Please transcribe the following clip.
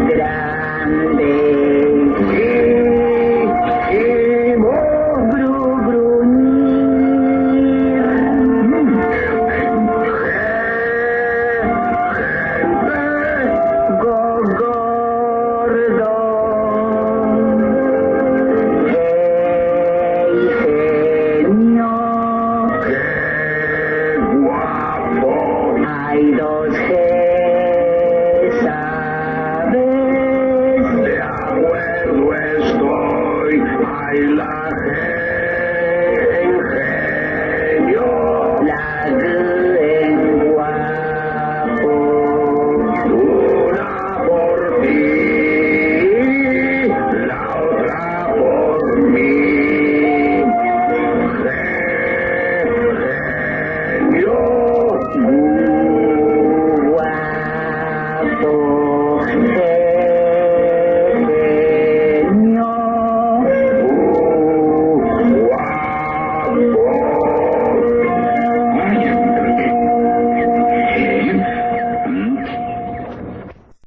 grande. Hay dos G, ¿sabes? De acuerdo estoy. Hay la G en genio. La G en guapo. Una por ti, la otra por mí. Genio. Guapo.